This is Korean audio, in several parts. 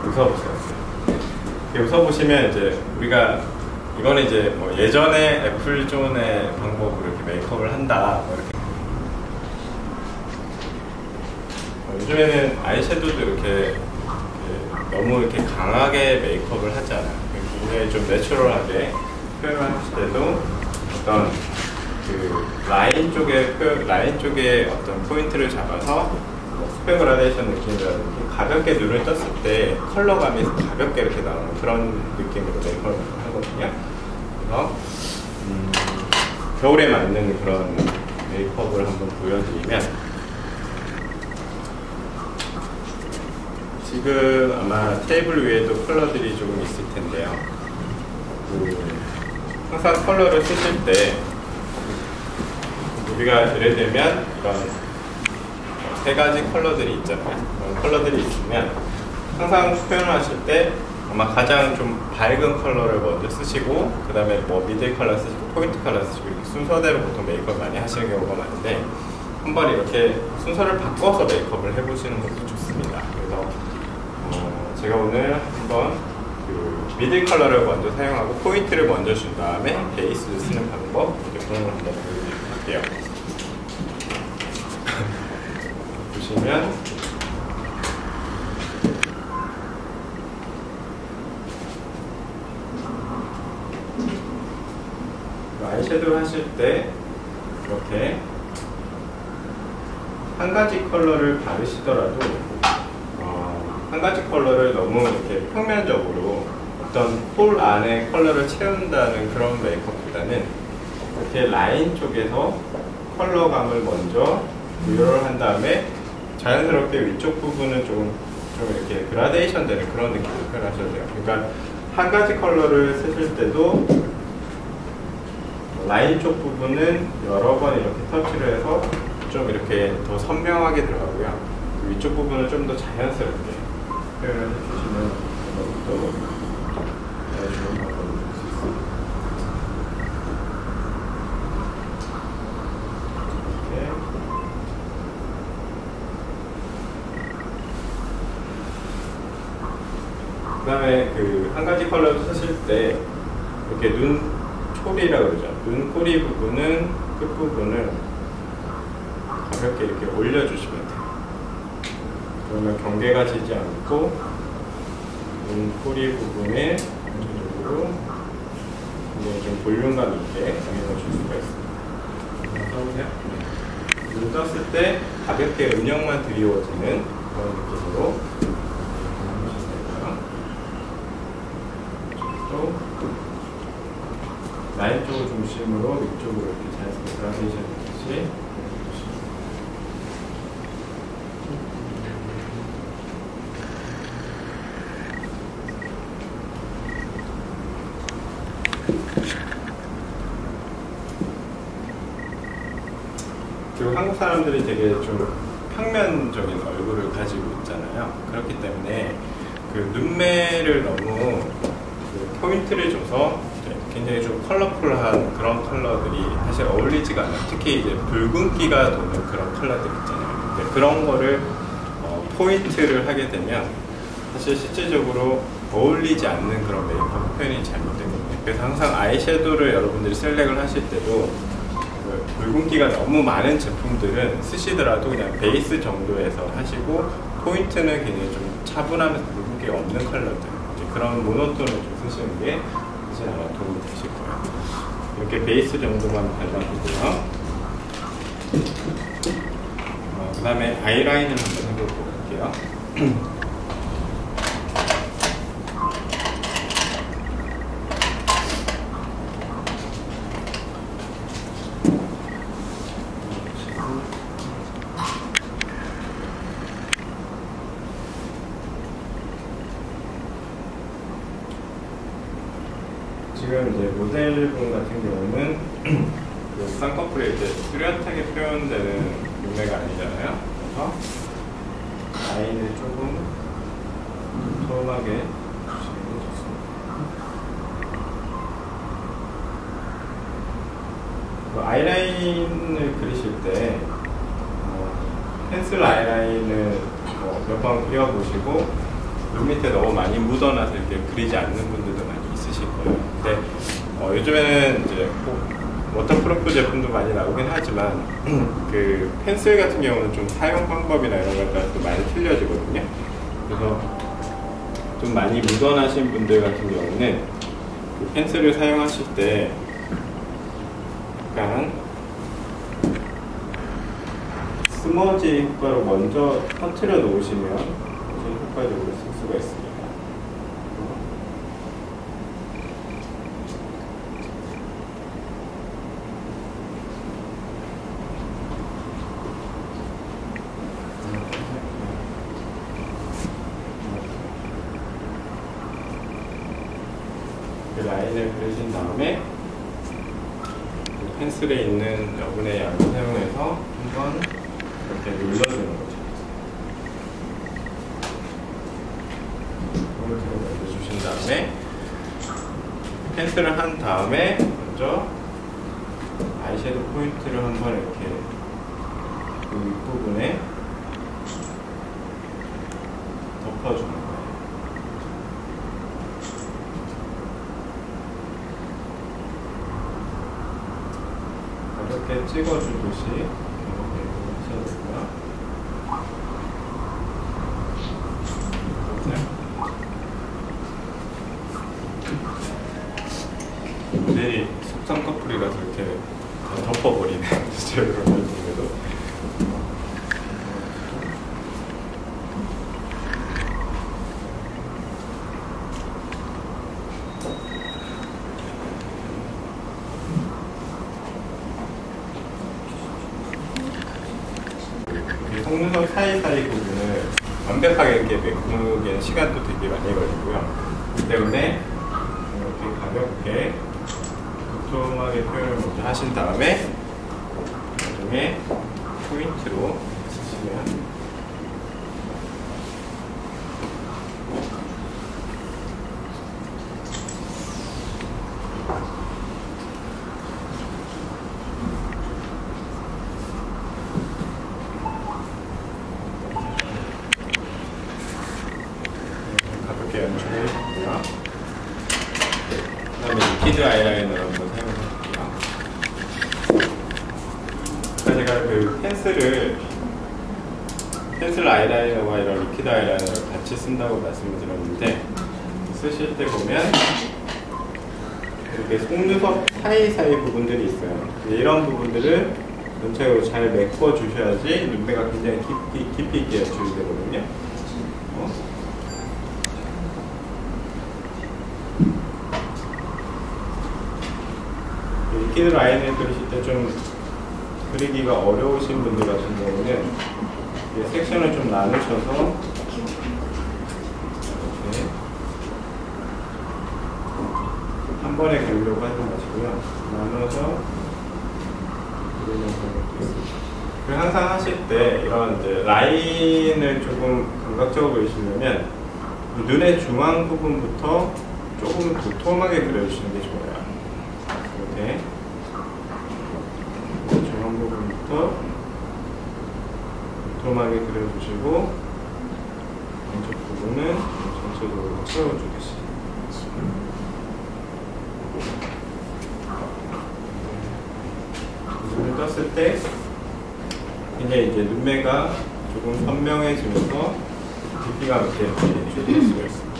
웃어보세요. 이렇게 웃어보시면 이제 우리가 이거는 이제 뭐 예전에 애플존의 방법으로 이렇게 메이크업을 한다 뭐 이렇게 요즘에는 아이섀도우도 이렇게 너무 이렇게 강하게 메이크업을 하지 않아요. 굉장히 좀 내추럴하게 표현을 하실 때도 어떤 그 라인 쪽에 어떤 포인트를 잡아서 스펙 그라데이션 느낌이라든지 가볍게 눈을 떴을 때 컬러감이 가볍게 이렇게 나오는 그런 느낌으로 메이크업을 하거든요. 그래서 겨울에 맞는 그런 메이크업을 한번 보여드리면 지금 아마 테이블 위에도 컬러들이 조금 있을 텐데요. 항상 컬러를 쓰실 때 우리가 예를 들면 이런 세 가지 컬러들이 있잖아요. 그런 컬러들이 있으면 항상 표현을 하실 때 아마 가장 좀 밝은 컬러를 먼저 쓰시고 그 다음에 뭐 미들 컬러 쓰시고 포인트 컬러 쓰시고 이렇게 순서대로 보통 메이크업 많이 하시는 경우가 많은데 한번 이렇게 순서를 바꿔서 메이크업을 해보시는 것도 좋습니다. 그래서 제가 오늘 한번 그 미들 컬러를 먼저 사용하고 포인트를 먼저 준 다음에 베이스를 쓰는 방법 이렇게 그런 걸 한번 보여드릴게요. 보시면 아이섀도우 하실 때 이렇게 한 가지 컬러를 바르시더라도 한 가지 컬러를 너무 이렇게 평면적으로 어떤 홀 안에 컬러를 채운다는 그런 메이크업보다는 이렇게 라인 쪽에서 컬러감을 먼저 부여를 한 다음에 자연스럽게 위쪽 부분은 좀 이렇게 그라데이션 되는 그런 느낌을 표현하셔도 돼요. 그러니까 한 가지 컬러를 쓰실 때도 라인 쪽 부분은 여러 번 이렇게 터치를 해서 좀 이렇게 더 선명하게 들어가고요. 위쪽 부분은 좀 더 자연스럽게 표현을 해주시면 또 좋은 방법이 될 수 있습니다. 그 다음에 그 한 가지 컬러를 쓰실 때 이렇게 눈초리라고 그러죠. 눈꼬리 부분은 끝부분을 가볍게 이렇게 올려주시면 돼요. 그러면 경계가 지지 않고 눈꼬리 부분에 전체적으로 굉장히 좀 볼륨감 있게 영향을 줄 수가 있습니다. 써보세요. 눈 떴을 때 가볍게 음영만 드리워지는 그런 느낌으로 라인 쪽을 중심으로 위쪽으로 이렇게 자연스럽게 그라데이션 되듯이 그리고 한국 사람들이 되게 좀 평면적인 얼굴을 가지고 있잖아요. 그렇기 때문에 그 눈매를 너무 그 포인트를 줘서 굉장히 좀 컬러풀한 그런 컬러들이 사실 어울리지가 않아요. 특히 이제 붉은기가 도는 그런 컬러들 있잖아요. 근데 그런 거를 포인트를 하게 되면 사실 실질적으로 어울리지 않는 그런 메이크업 표현이 잘못되거든요. 그래서 항상 아이섀도우를 여러분들이 셀렉을 하실 때도 그 붉은기가 너무 많은 제품들은 쓰시더라도 그냥 베이스 정도에서 하시고 포인트는 굉장히 좀 차분하면서 붉은기가 없는 컬러들 이제 그런 모노톤을 좀 쓰시는 게 사실 아마 도움이 되실 거예요. 이렇게 베이스 정도만 발라주고요. 그 다음에 아이라인을 한번 해보고 갈게요. 지금 이제 모델분 같은 경우는 그 쌍꺼풀이 이제 뚜렷하게 표현되는 눈매가 아니잖아요. 그래서 라인을 조금 소음하게 주시는 게 좋습니다. 아이라인을 그리실 때 펜슬 아이라인을 몇 번 그려보시고 눈 밑에 너무 많이 묻어놔서 이렇게 그리지 않는 분들도 많이 있으실 거예요. 근데 요즘에는 이제 꼭 워터프루프 제품도 많이 나오긴 하지만 그 펜슬 같은 경우는 좀 사용 방법이나 이런 것에 따라서 많이 틀려지거든요. 그래서 좀 많이 묻어나신 분들 같은 경우는 그 펜슬을 사용하실 때 약간 스머지 효과로 먼저 터트려 놓으시면 훨씬 효과적으로 쓸 수가 있습니다. 그 라인을 그리신 다음에 그 펜슬에 있는 여분의 양을 사용해서 한번 이렇게 눌러주는 거죠. 포인트를 먼저 주신 다음에 펜슬을 한 다음에 먼저 아이섀도우 포인트를 한번 이렇게 그 윗부분에 덮어주는 거예요. 가볍게 찍어주듯이 이렇게 하셔도 되고요. 모델이 속성 커플이라서 이렇게 다 덮어버리는 진짜 그런 느낌으로. 속눈썹 사이사이 부분을 완벽하게 이렇게 메꾸기에는 시간도 되게 많이 걸리고요. 그렇기 때문에 이렇게 가볍게 도톰하게 표현을 먼저 하신 다음에 나중에 포인트로 쓰시면 가볍게 연출을 해주고요. 그 다음에 리퀴드 아이라이너를 한번 사용해볼게요. 제가 그 펜슬 아이라이너와 이런 리퀴드 아이라이너를 같이 쓴다고 말씀을 드렸는데, 쓰실 때 보면 이렇게 속눈썹 사이사이 부분들이 있어요. 이런 부분들을 전체적으로 잘 메꿔 주셔야지 눈매가 굉장히 깊이 있게 연출이 되거든요. 리퀴드 라인을 그리실 때 좀 그리기가 어려우신 분들 같은 경우는 섹션을 좀 나누셔서 이렇게 한 번에 그리려고 하지 마시고요. 나눠서 그리는 방법도 있습니다. 그리고 항상 하실 때 이런 이제 라인을 조금 감각적으로 그리시려면 눈의 중앙 부분부터 조금 도톰하게 그려주시는 게 좋아요. 이렇게 중앙 부분부터 도톰하게 그려주시고 왼쪽 부분은 전체적으로 채워주듯이. 눈을 떴을 때 굉장히 이제 눈매가 조금 선명해지면서 깊이가 있게 연출될 수가 있습니다.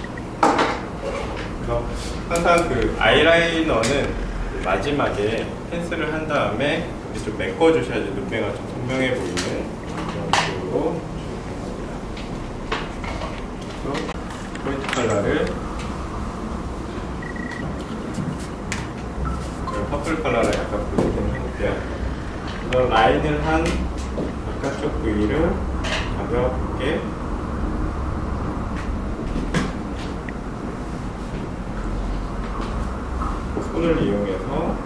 그래서 항상 그 아이라이너는 마지막에 펜슬을 한 다음에 좀 메꿔주셔야지 눈매가 좀 선명해 보이는 그런 식으로 그래서 포인트 컬러를 제가 퍼플 컬러를 약간 보여드리는 해볼게요. 그래서 라인을 한 바깥쪽 부위를 가볍게 손을 이용해서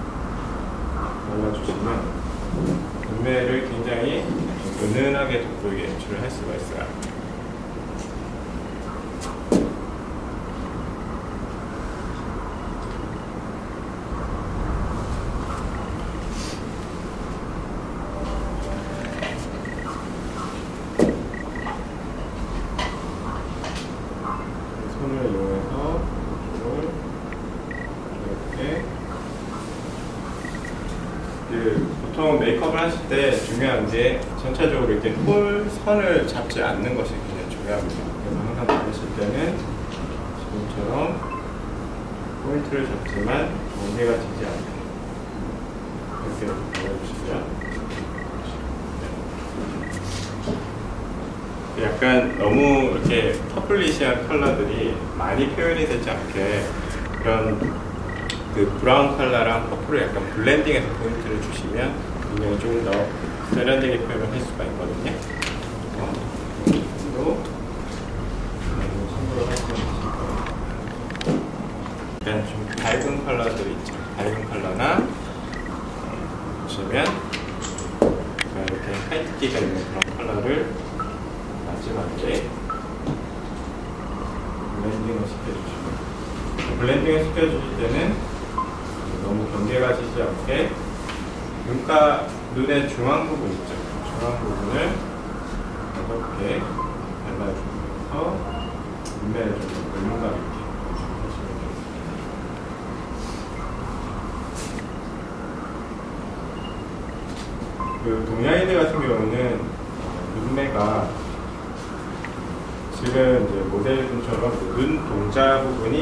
발라주시면 눈매를 굉장히 은은하게 돋보이게 연출을 할 수가 있어요. 보통 메이크업을 하실 때 중요한 게 전체적으로 이렇게 홀선을 잡지 않는 것이 굉장히 중요합니다. 그래서 항상 바르실 때는 지금처럼 포인트를 잡지만 무게가 지지 않게 이렇게 발라주시면, 약간 너무 이렇게 퍼플리시한 컬러들이 많이 표현이 되지 않게 그런 그 브라운 컬러랑 퍼플을 약간 블렌딩해서 포인트를 주시면 굉장히 조금 더 세련되게 표현을 할 수가 있거든요. 이 정도 참고로 하시면 약간 좀 밝은 컬러들이 있죠. 밝은 컬러나 보시면 이렇게 화이트기가 있는 그런 컬러를 마지막에 블렌딩을 시켜주시고, 블렌딩을 시켜주실 때는 너무 경계가 지지 않게 눈의 중앙 부분 있죠. 중앙 부분을 가볍게 발라주면서 눈매를 좀 볼륨감 있게 하시면 되겠습니다. 그 동양인들 같은 경우는 눈매가 지금 이제 모델분처럼 눈 동자 부분이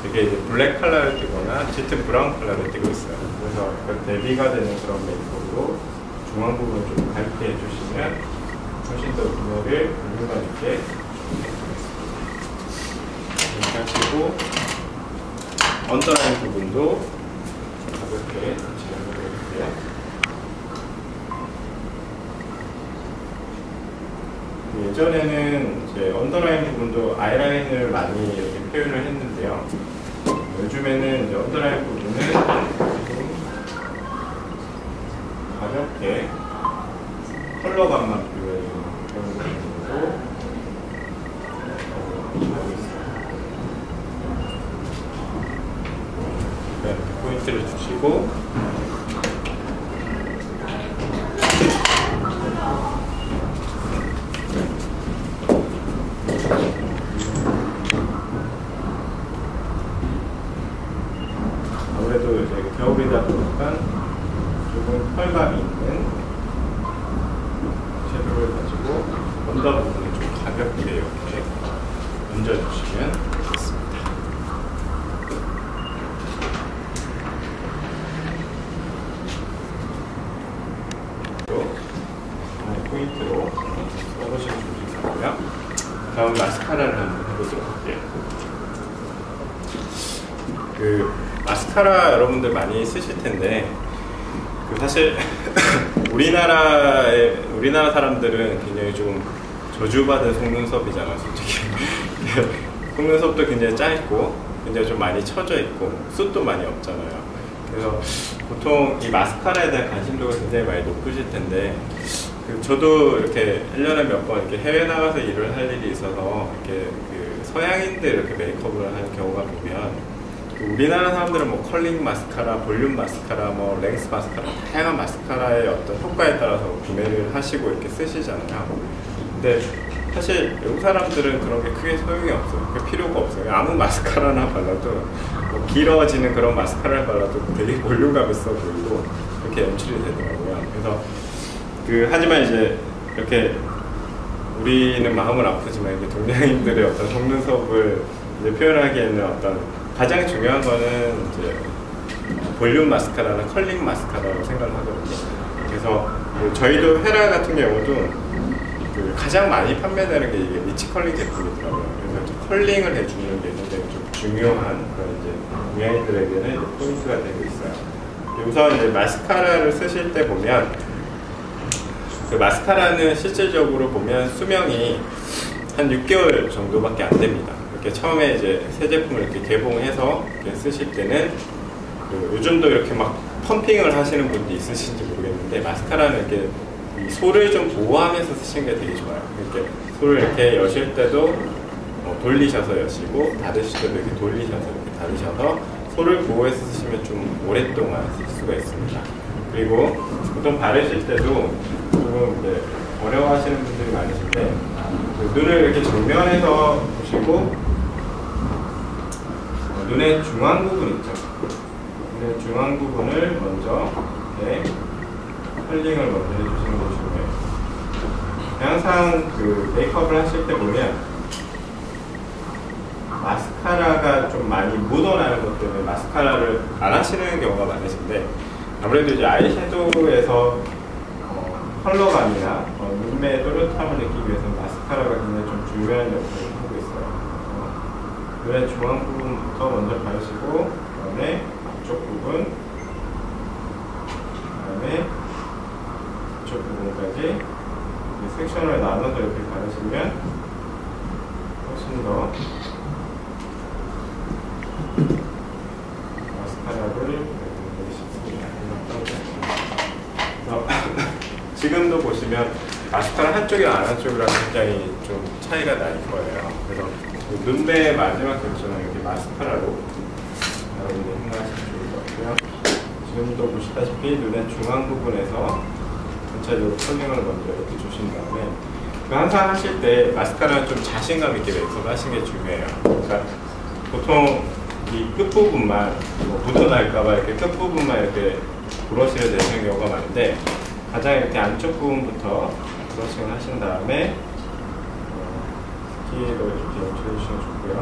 되게 이제 블랙 컬러를 띠거나 짙은 브라운 컬러를 띠고 있어요. 그래서 그 대비가 되는 그런 메이크업으로 중앙 부분을 좀 밝게 해주시면 훨씬 더 눈매를 볼륨감 있게 이렇게 하시고, 언더라인 부분도 가볍게 진행해볼게요. 예전에는 이제 언더라인 부분도 아이라인을 많이 이렇게 표현을 했는데요. 요즘에는 이제 언더라인 부분은 가볍게 컬러감만 표현해주는 그런 부분으로 하고 있어요. 이렇게 포인트를 주시고, 아무래도 이제 겨울이다 보니까 조금 펄감이 있는 섀도우를 가지고 언더 부분을 좀 가볍게 이렇게 얹어주시면 좋겠습니다. 포인트로 써보시면 좋을 것 같고요. 다음 마스카라를 한번 해보도록 할게요. 그 마스카라 여러분들 많이 쓰실 텐데, 그 사실 우리나라 사람들은 굉장히 좀 저주받은 속눈썹이잖아, 솔직히. 속눈썹도 굉장히 짧고 굉장히 좀 많이 처져 있고 숱도 많이 없잖아요. 그래서 보통 이 마스카라에 대한 관심도가 굉장히 많이 높으실 텐데, 그 저도 이렇게 1년에 몇 번 이렇게 해외 나가서 일을 할 일이 있어서 이렇게 그 서양인들 이렇게 메이크업을 하는 경우가 보면, 우리나라 사람들은 뭐 컬링 마스카라, 볼륨 마스카라, 뭐 랭스 마스카라, 다양한 마스카라의 어떤 효과에 따라서 구매를 하시고 이렇게 쓰시잖아요. 근데 사실 외국 사람들은 그런 게 크게 소용이 없어요. 그 필요가 없어요. 아무 마스카라나 발라도, 뭐 길어지는 그런 마스카라를 발라도 되게 볼륨감 있어 보이고 그렇게 연출이 되더라고요. 그래서 하지만 이제 이렇게 우리는 마음은 아프지만 이게 동양인들의 어떤 속눈썹을 이제 표현하기에는 어떤 가장 중요한 거는 이제 볼륨 마스카라나 컬링 마스카라라고 생각을 하거든요. 그래서 저희도 헤라 같은 경우도 가장 많이 판매되는 게 이게 리치 컬링 제품이더라고요. 그래서 컬링을 해주는 게 굉장히 좀 중요한 그런 이제 동양인들에게는 포인트가 되고 있어요. 우선 이제 마스카라를 쓰실 때 보면, 그 마스카라는 실질적으로 보면 수명이 한 6개월 정도밖에 안 됩니다. 이렇게 처음에 이제 새 제품을 이렇게 개봉해서 이렇게 쓰실 때는 요즘도 이렇게 막 펌핑을 하시는 분도 있으신지 모르겠는데, 마스카라는 이렇게 이 솔을 좀 보호하면서 쓰시는 게 되게 좋아요. 이렇게 솔을 이렇게 여실 때도 돌리셔서 여시고, 닫으실 때도 이렇게 돌리셔서 이렇게 닫으셔서 솔을 보호해서 쓰시면 좀 오랫동안 쓸 수가 있습니다. 그리고 보통 바르실 때도 조금 이제 어려워하시는 분들이 많으신데, 눈을 이렇게 정면에서 보시고 눈의 중앙 부분 있죠. 눈의 중앙 부분을 먼저 이렇게 컬링을 먼저 해주시는 게 중요해요. 항상 그 메이크업을 하실 때 보면 마스카라가 좀 많이 묻어나는 것 때문에 마스카라를 안 하시는 경우가 많으신데, 아무래도 이제 아이섀도우에서 컬러감이나 눈매의 또렷함을 느끼기 위해서는 마스카라가 굉장히 좀 중요한 역할을 하고 있어요. 눈의 중앙 부분부터 먼저 바르시고, 그 다음에 앞쪽 부분, 그 다음에 이쪽 부분까지 섹션을 나눠서 이렇게 바르시면 훨씬 더 마스카라를 지금도 보시면 마스카라 한쪽이랑 안 한쪽이랑 굉장히 좀 차이가 날 거예요. 그래서 눈매의 마지막 결정은 이렇게 마스카라로 여러분들 생각하시면 좋을 것 같고요. 지금도 보시다시피 눈의 중앙 부분에서 전체적으로 컬링을 먼저 이렇게 주신 다음에, 항상 하실 때 마스카라는 좀 자신감 있게 메이크업을 하시는 게 중요해요. 그러니까 보통 이 끝부분만 묻어날까봐 이렇게 끝부분만 이렇게 브러쉬를 내시는 경우가 많은데, 가장 이렇게 안쪽 부분부터 브러싱을 하신 다음에 스키로 이렇게 연출해 주시면 좋고요.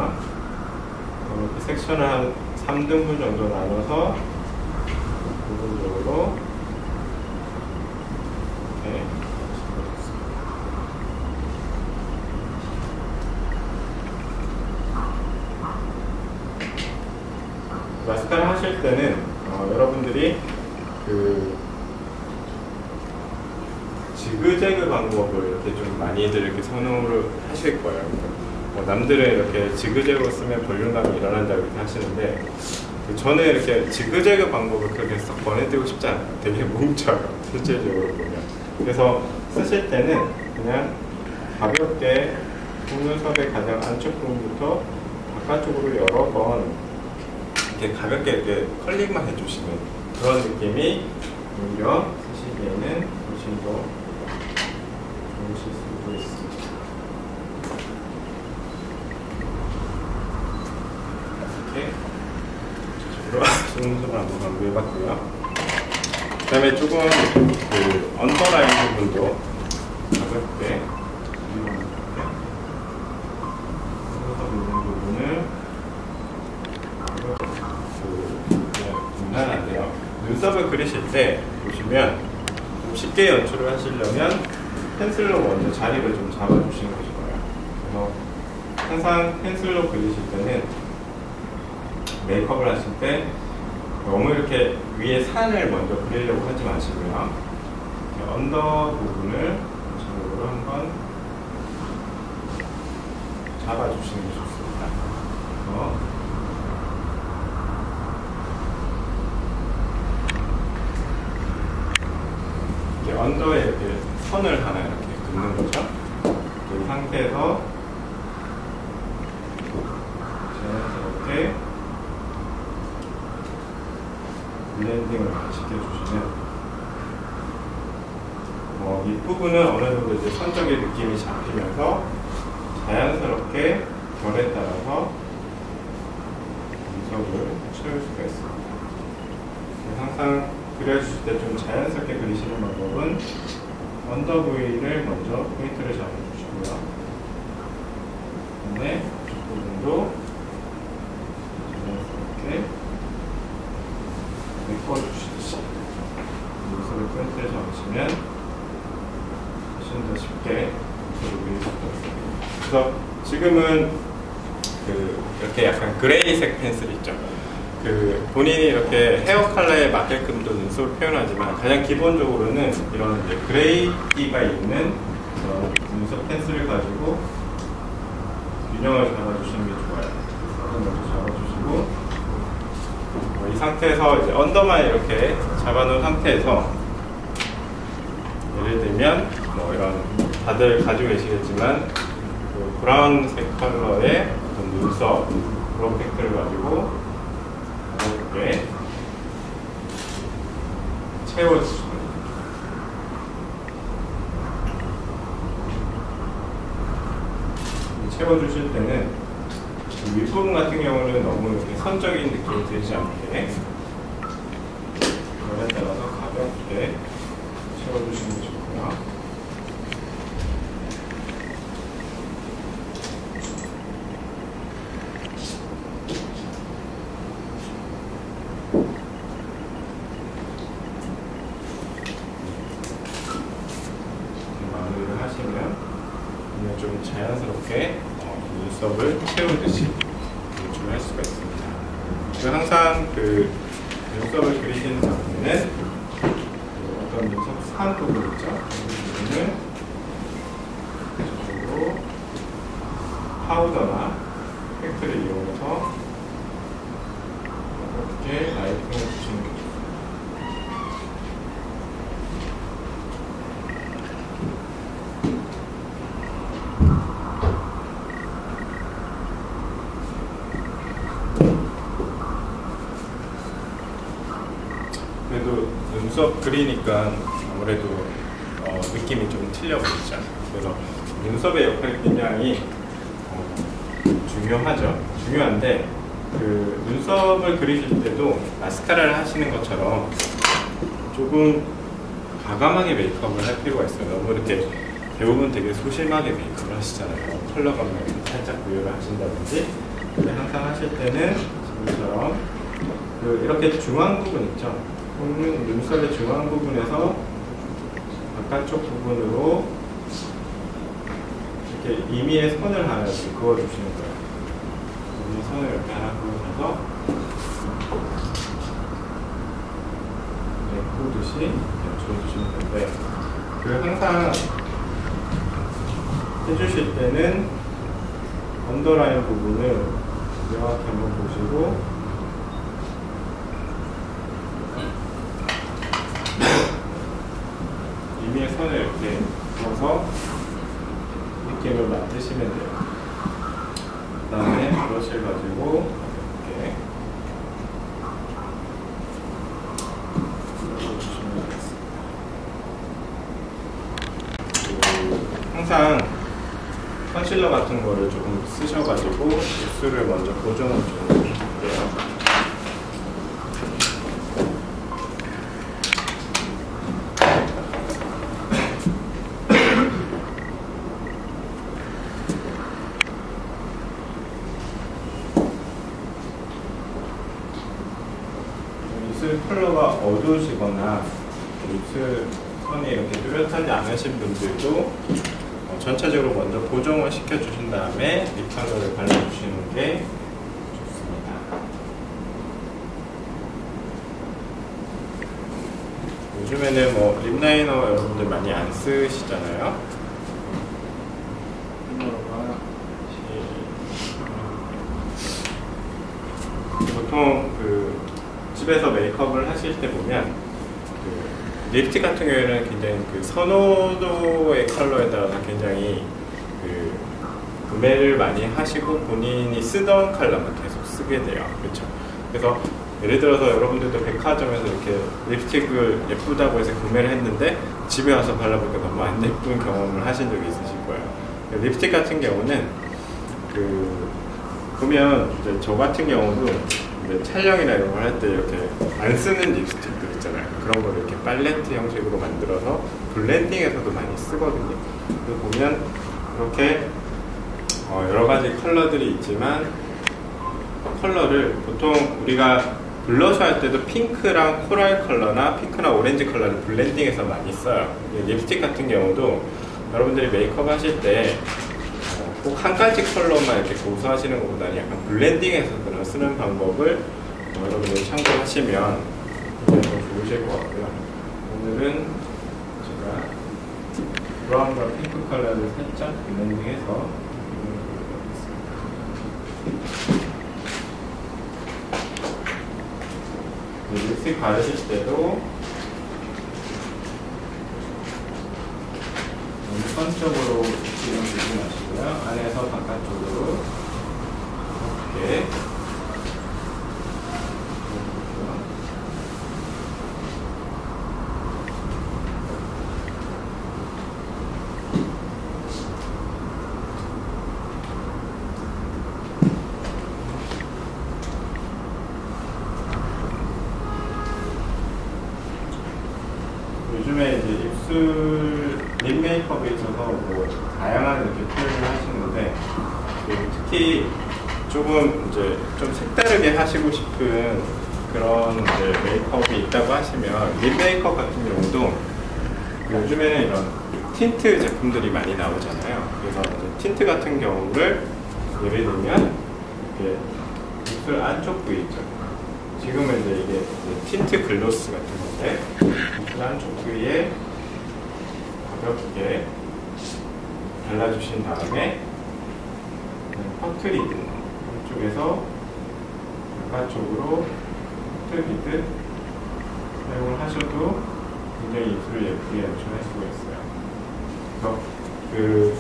이렇게 섹션을 한 3등분 정도 나눠서 부분적으로 이렇게 마스카라 하실 때는 여러분들이 그 지그재그 방법을 이렇게 좀 많이들 이렇게 선호를 하실 거예요. 남들은 이렇게 지그재그로 쓰면 볼륨감이 일어난다고 이렇게 하시는데, 저는 이렇게 지그재그 방법을 그렇게 썩 권해드리고 싶지 않아요. 되게 뭉쳐요, 실질적으로 보면. 그래서 쓰실 때는 그냥 가볍게 속눈썹의 가장 안쪽 부분부터 바깥쪽으로 여러 번 이렇게 가볍게 이렇게 컬링만 해주시는 그런 느낌이 오히려 쓰시기에는 훨씬 더 좋으실 수도 있습니다. 이렇게 속눈썹을 한번 강조해봤고요. 그 다음에 조금 그 언더라인 부분도 가볍게 속눈썹 있는 부분을 간단한데요. 눈썹을 그리실 때 보시면 좀 쉽게 연출을 하시려면 펜슬로 먼저 자리를 좀 잡아주시는 게 좋아요. 그래서 항상 펜슬로 그리실 때는 메이크업을 하실 때 너무 이렇게 위에 산을 먼저 그리려고 하지 마시고요. 언더 부분을 전체적으로 한번 잡아주시는 게 좋습니다. 언더에 이렇게 선을 하나 이렇게 긋는 거죠. 이 상태에서 자연스럽게 블렌딩을 시켜주시면 윗부분은 어느 정도 이제 선적인 느낌이 잡히면서 자연스럽게 결에 따라서 눈썹을 채울 수가 있습니다. 항상 그려주실 때 좀 자연스럽게 그리시는 방법은 언더 부위를 먼저 포인트를 잡아주시고요. 그다음에 이쪽 부분도 자연스럽게 메꿔주시듯이 눈썹을 포인트를 잡으시면 훨씬 더 쉽게 눈썹을 그릴 수가 있습니다. 그래서 지금은 이렇게 약간 그레이색 펜슬 있죠. 본인이 이렇게 헤어 컬러에 맞게끔도 눈썹을 표현하지만 가장 기본적으로는 이런 이제 그레이기가 있는 눈썹 펜슬을 가지고 균형을 잡아주시는 게 좋아요. 먼저 잡아주시고 이 상태에서 이제 언더만 이렇게 잡아놓은 상태에서 예를 들면 이런 다들 가지고 계시겠지만 브라운색 컬러의 어떤 눈썹 그런 팩트를 가지고 가볍게 채워주시면 채워주실 때는 윗부분 같은 경우는 너무 이렇게 선적인 느낌이 들지 않게 열에 따라서 가볍게 풀어주시면 좋고요. 마무리를 하시면 좀 자연스럽게 눈썹을 채우듯이 연출을 할 수가 있습니다. 항상 그 눈썹을 그리시는 경우에는 어떤 눈썹 산 부분 있죠? 이 부분을 저쪽으로 파우더나 팩트를 이용해서 이렇게 라이팅을 주시는 게 좋습니다. 그래도 눈썹 그리니까 아무래도 느낌이 좀 틀려 보이죠. 그래서 눈썹의 역할이 굉장히 중요한데 그 눈썹을 그리실 때도 마스카라를 하시는 것처럼 조금 과감하게 메이크업을 할 필요가 있어요. 너무 이렇게 대부분 되게 소심하게 메이크업을 하시잖아요. 컬러 감을 살짝 부여를 하신다든지. 근데 항상 하실 때는 지금처럼 이렇게 중앙 부분 있죠. 눈썹의 중앙 부분에서 바깥쪽 부분으로 이렇게 임의의 선을 하나 이렇게 그어주시는 거예요. 임의의 선을 이렇게 하나 그어줘서 그어듯이 연출해주시면 되는데 항상 해주실 때는 언더라인 부분을 명확히 한번 보시고 임의의 선을 이렇게 그어서 느낌을 만드시면 돼요. 그 다음에 브러쉬를 가지고 이렇게 그려주시면 되겠습니다. 항상 컨실러 같은 거를 조금 쓰셔가지고 입술을 먼저 고정을 좀 해주세요. 입술 컬러가 어두우시거나 입술 선이 이렇게 뚜렷하지 않으신 분들도 전체적으로 먼저 고정을 시켜주신 다음에 립 컬러를 발라주시는 게 좋습니다. 요즘에는 뭐 립라이너 여러분들 많이 안 쓰시잖아요. 보통 집에서 메이크업을 하실 때 보면 립스틱 같은 경우에는 굉장히 선호도의 컬러에 따라서 굉장히 구매를 많이 하시고 본인이 쓰던 컬러만 계속 쓰게 돼요. 그렇죠? 그래서 예를 들어서 여러분들도 백화점에서 이렇게 립스틱을 예쁘다고 해서 구매를 했는데 집에 와서 발라보니까 너무 안 예쁜 경험을 하신 적이 있으실 거예요. 립스틱 같은 경우는 보면 이제 저 같은 경우도 촬영이나 이런 걸 할 때 이렇게 안 쓰는 립스틱들 있잖아요. 그런 거를 이렇게 팔레트 형식으로 만들어서 블렌딩에서도 많이 쓰거든요. 그래서 보면 이렇게 여러 가지 컬러들이 있지만 컬러를 보통 우리가 블러셔 할 때도 핑크랑 코랄 컬러나 핑크나 오렌지 컬러를 블렌딩해서 많이 써요. 립스틱 같은 경우도 여러분들이 메이크업 하실 때 꼭 한 가지 컬러만 이렇게 고수하시는 것보다는 약간 블렌딩해서 쓰는 방법을 여러분들이 참고하시면 더 좋으실 것 같고요. 오늘은 제가 브라운과 핑크 컬러를 살짝 블렌딩해서 립스틱 바르실 때도 너무 선적으로 지금 주지 마시고요. 안에서 바깥쪽으로 이렇게 요즘에 이제 입술 립 메이크업에 있어서 뭐 다양한 이렇게 표현을 하시는데 특히 조금 이제 좀 색다르게 하시고 싶은 그런 이제 메이크업이 있다고 하시면 립 메이크업 같은 경우도 요즘에는 이런 틴트 제품들이 많이 나오잖아요. 그래서 이제 틴트 같은 경우를 예를 들면 이렇게 입술 안쪽 부위 있죠. 지금은 이제 이게 틴트 글로스 같은 건데 입술 안쪽 부위에 가볍게 발라주신 다음에 퍼트리드 이쪽에서 바깥쪽으로 퍼트리드 사용을 하셔도 굉장히 입술을 예쁘게 연출할 수가 있어요. 그래서 그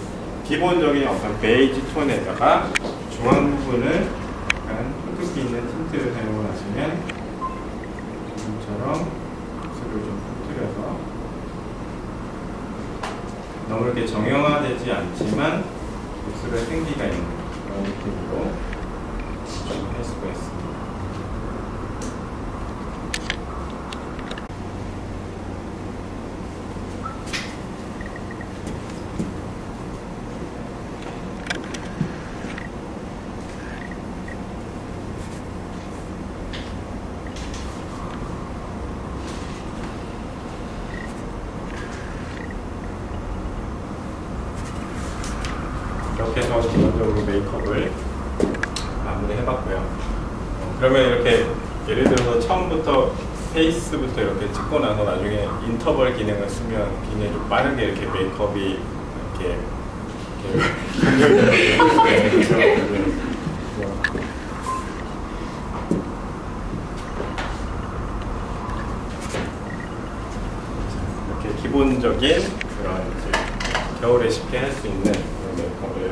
기본적인 어떤 베이지 톤에다가 중앙 부분을 약간 푸드기 있는 틴트를 사용을 하시면 지금처럼 입술을 좀 퍼트려서 너무 이렇게 정형화되지 않지만 입술에 생기가 있는 그런 느낌으로 좀 할 수가 있습니다. 이렇게 해서 기본적으로 메이크업을 마무리해봤고요. 그러면 이렇게 예를 들어서 처음부터 페이스부터 이렇게 찍고 나서 나중에 인터벌 기능을 쓰면 굉장히 좀 빠르게 이렇게 메이크업이 이렇게 이렇게 기본적인 그런 이제 겨울에 쉽게 할 수 있는 그런 메이크업을